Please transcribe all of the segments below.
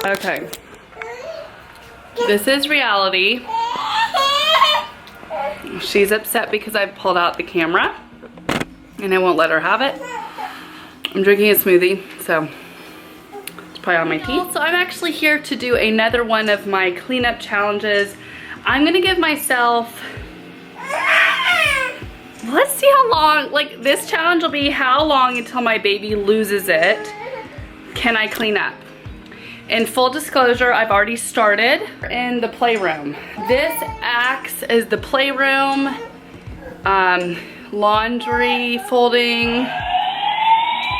Okay. This is reality. She's upset because I pulled out the camera and I won't let her have it. I'm drinking a smoothie, so it's probably on my teeth. So I'm actually here to do another one of my cleanup challenges. I'm gonna give myself, let's see how long, like this challenge will be how long until my baby loses it can I clean up. In full disclosure, I've already started in the playroom. This acts as the playroom, laundry, folding.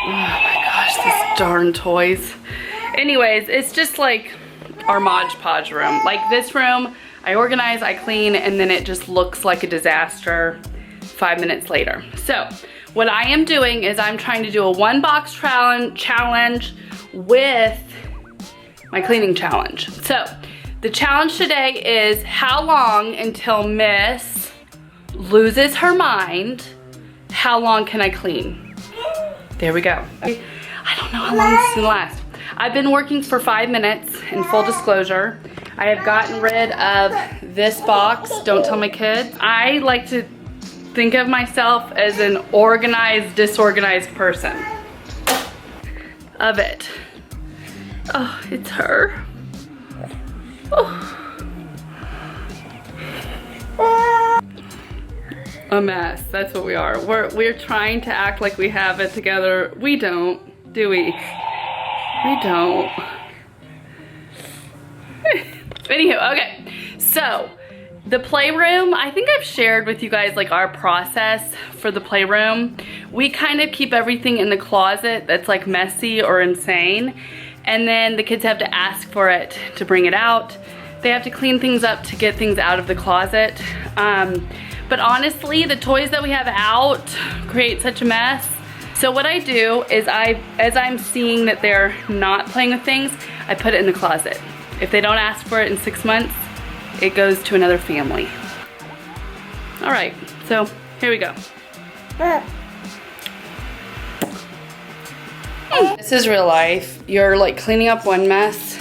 Oh my gosh, this darn toys. Anyways, it's just like our Mod Podge room. Like this room, I organize, I clean, and then it just looks like a disaster 5 minutes later. So what I am doing is I'm trying to do a 1-box challenge with my cleaning challenge. So the challenge today is how long until Miss loses her mind, how long can I clean? There we go. I don't know how long this is gonna last. I've been working for 5 minutes in full disclosure. I have gotten rid of this box, don't tell my kids. I like to think of myself as an organized, disorganized person. Of it. Oh, it's her. Oh. A mess, that's what we are. We're trying to act like we have it together. We don't, do we? We don't. Anywho, okay, so the playroom, I think I've shared with you guys like our process for the playroom. We kind of keep everything in the closet that's like messy or insane. And then the kids have to ask for it to bring it out. They have to clean things up to get things out of the closet. But honestly, the toys that we have out create such a mess. So what I do is as I'm seeing that they're not playing with things, I put it in the closet. If they don't ask for it in 6 months, it goes to another family. All right, so here we go. This is real life. You're like cleaning up one mess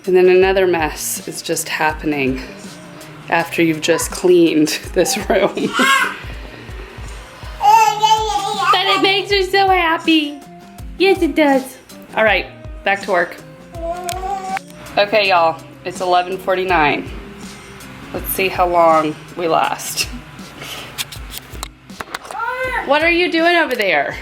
and then another mess is just happening after you've just cleaned this room. But it makes her so happy. Yes, it does. All right, back to work. Okay, y'all, it's 11:49. Let's see how long we last. What are you doing over there?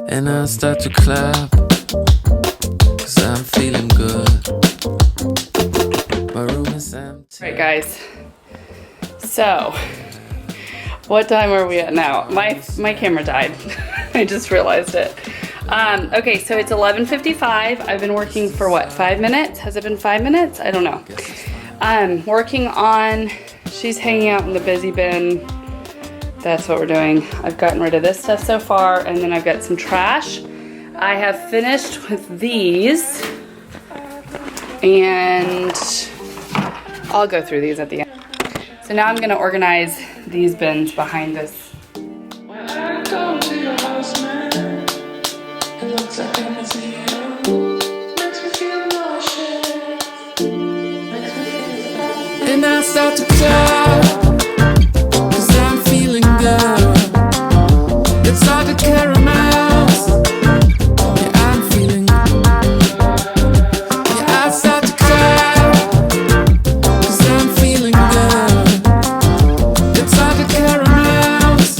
And I start to clap, 'cause I'm feeling good. My room is empty. All right, guys. So, what time are we at now? My camera died. I just realized it. Okay, so it's 11:55. I've been working for what, 5 minutes? Has it been 5 minutes? I don't know. Working on, she's hanging out in the busy bin. That's what we're doing. I've gotten rid of this stuff so far, and then I've got some trash. I have finished with these, and I'll go through these at the end. So now I'm gonna organize these bins behind this. And I start to clap, 'cause I'm feeling good. It's all the caramels. Yeah, I'm feeling good. Yeah, I start to clap, 'cause I'm feeling good. It's all the caramels.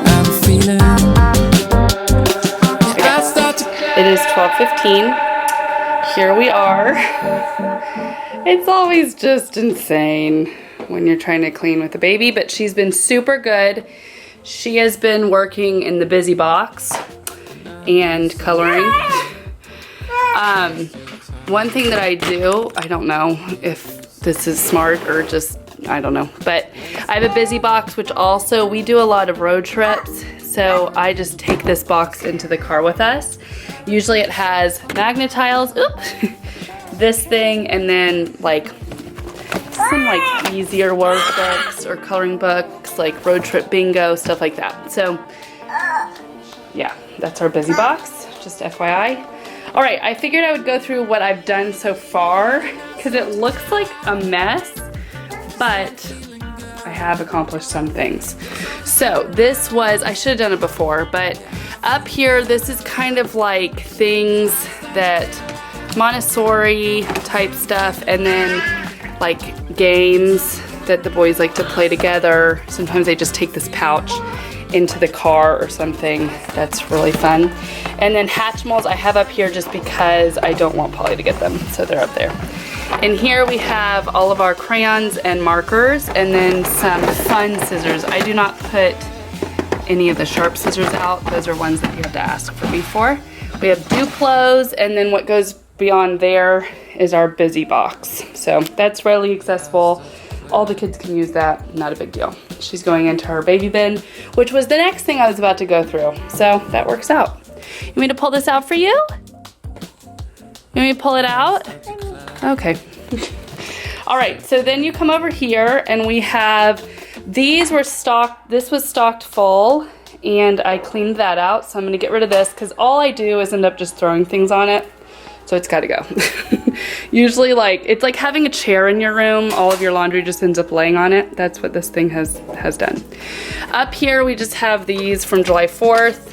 I'm feeling. Yeah, I start to. It is 12:15. Here we are. It's always just insane when you're trying to clean with a baby, but she's been super good. She has been working in the busy box and coloring. One thing that I do, I don't know if this is smart or just, I don't know, but I have a busy box, which also, we do a lot of road trips, so I just take this box into the car with us. Usually it has magnet tiles, oops, this thing, and then like some like easier workbooks or coloring books, like road trip bingo, stuff like that. So yeah, that's our busy box, just FYI. All right, I figured I would go through what I've done so far because it looks like a mess, but I have accomplished some things. So this was, I should have done it before, but up here, this is kind of like things that Montessori type stuff, and then like games that the boys like to play together. Sometimes they just take this pouch into the car or something. That's really fun. And then Hatchimals I have up here just because I don't want Polly to get them, so they're up there. And here we have all of our crayons and markers, and then some fun scissors. I do not put any of the sharp scissors out. Those are ones that you have to ask for me for. We have Duplos, and then what goes beyond there is our busy box. So that's readily accessible. All the kids can use that, not a big deal. She's going into her baby bin, which was the next thing I was about to go through. So that works out. You want me to pull this out for you? You want me to pull it out? Okay. All right, so then you come over here and we have, these were stocked, this was stocked full, and I cleaned that out. So I'm gonna get rid of this because all I do is end up just throwing things on it. So it's gotta go. Usually like, it's like having a chair in your room, all of your laundry just ends up laying on it. That's what this thing has done. Up here we just have these from July 4th.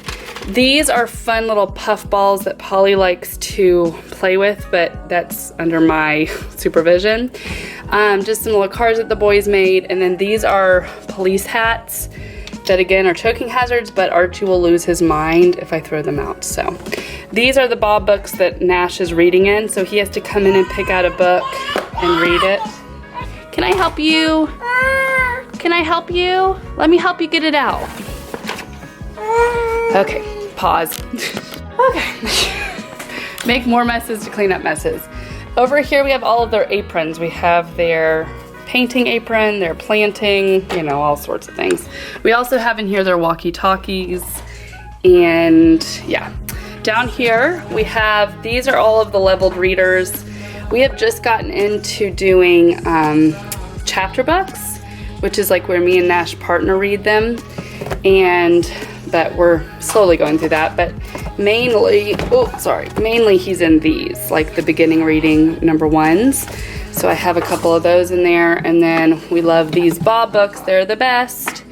These are fun little puff balls that Polly likes to play with, but that's under my supervision. Just some little cars that the boys made, and then these are police hats that again are choking hazards, but Archie will lose his mind if I throw them out. So these are the Bob books that Nash is reading in, so he has to come in and pick out a book and read it. Can I help you? Can I help you? Let me help you get it out. Okay, pause. Okay. Make more messes to clean up messes. Over here we have all of their aprons. We have their painting apron, their planting, you know, all sorts of things. We also have in here their walkie-talkies, and yeah. Down here we have, these are all of the leveled readers. We have just gotten into doing chapter books, which is like where me and Nash partner read them, but we're slowly going through that. But mainly, mainly he's in these, like the beginning reading number ones. So I have a couple of those in there, and then we love these Bob books, they're the best.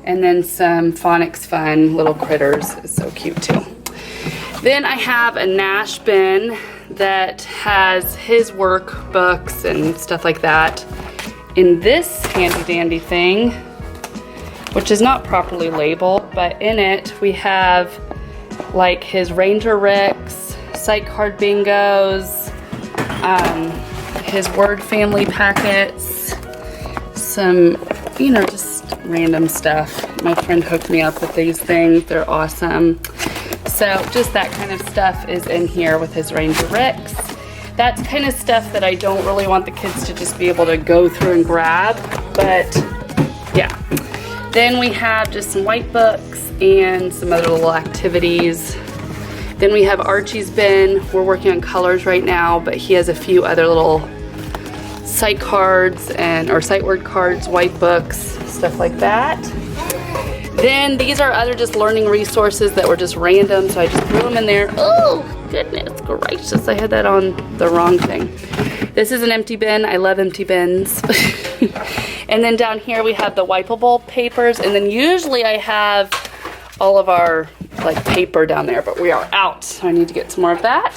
And then some phonics fun little critters, it's so cute too. Then I have a Nash bin that has his workbooks and stuff like that in this handy dandy thing, which is not properly labeled, but in it we have like his Ranger Ricks, sight card bingos, his word family packets, some, you know, just random stuff. My friend hooked me up with these things, they're awesome. So just that kind of stuff is in here with his Ranger Ricks. That's kind of stuff that I don't really want the kids to just be able to go through and grab, but yeah. Then we have just some white books and some other little activities. Then we have Archie's bin. We're working on colors right now, but he has a few other little sight cards or sight word cards, white books, stuff like that. Then these are other just learning resources that were just random, so I just threw them in there. Oh, goodness gracious, I had that on the wrong thing. This is an empty bin. I love empty bins. And then down here we have the wipeable papers, and then usually I have all of our like paper down there, but we are out, so I need to get some more of that.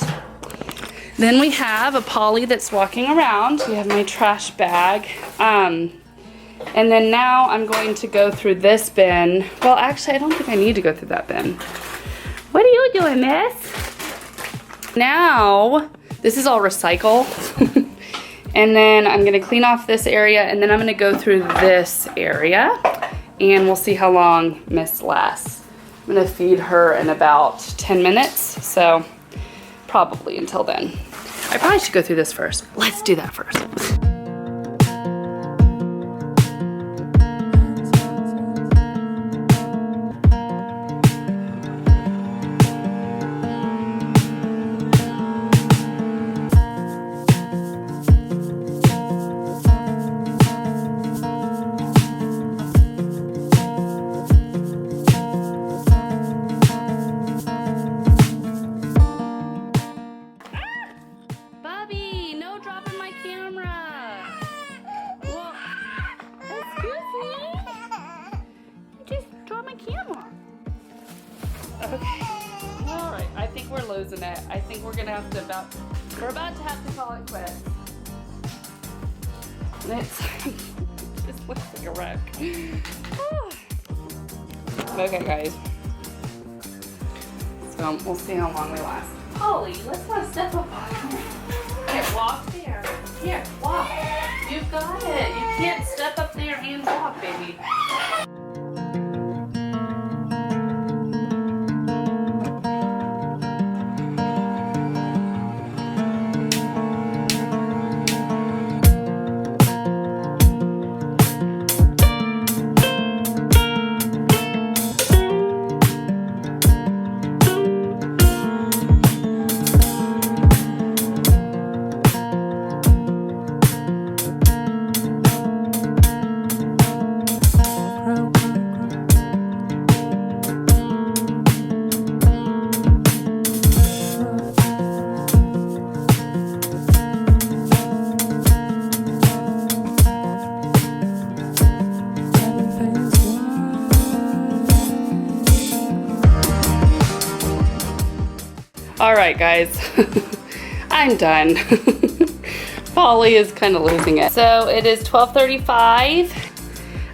Then we have a Polly that's walking around. We have my trash bag. And then now I'm going to go through this bin. Well, actually, I don't think I need to go through that bin. What are you doing, miss? Now, this is all recycle. And then I'm gonna clean off this area, and then I'm gonna go through this area, and we'll see how long Miss lasts. I'm gonna feed her in about 10 minutes, so probably until then. I probably should go through this first. Let's do that first. Okay. All right. I think we're losing it. I think we're gonna have to we're about to have to call it quits. And it's just looks like a wreck. Okay, guys. So we'll see how long we last. Holly, let's not step up on it. Okay, walk there. Here, walk. You've got it. You can't step up there and walk, baby. All right, guys, I'm done. Polly is kind of losing it. So it is 12:35.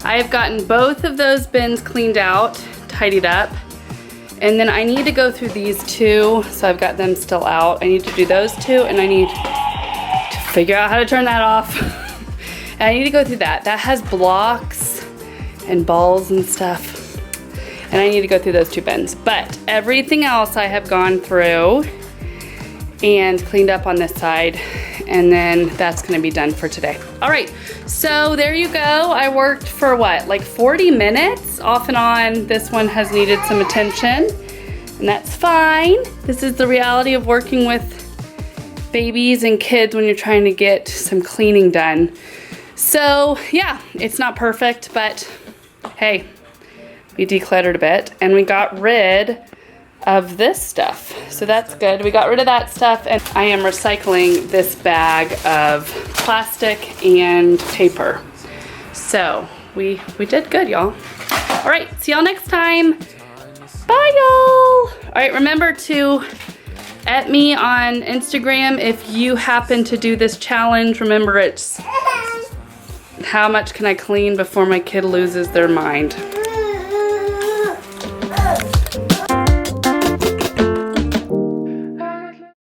I have gotten both of those bins cleaned out, tidied up, and then I need to go through these two. So I've got them still out. I need to do those two, and I need to figure out how to turn that off. And I need to go through that. That has blocks and balls and stuff. And I need to go through those two bins. But everything else I have gone through and cleaned up on this side. And then that's gonna be done for today. All right, so there you go. I worked for what, like 40 minutes off and on. This one has needed some attention, and that's fine. This is the reality of working with babies and kids when you're trying to get some cleaning done. So yeah, it's not perfect, but hey, we decluttered a bit and we got rid of this stuff. So that's good. We got rid of that stuff, and I am recycling this bag of plastic and paper. So we did good, y'all. All right, see y'all next time. Bye, y'all. All right, remember to @ me on Instagram if you happen to do this challenge. Remember, it's how much can I clean before my kid loses their mind.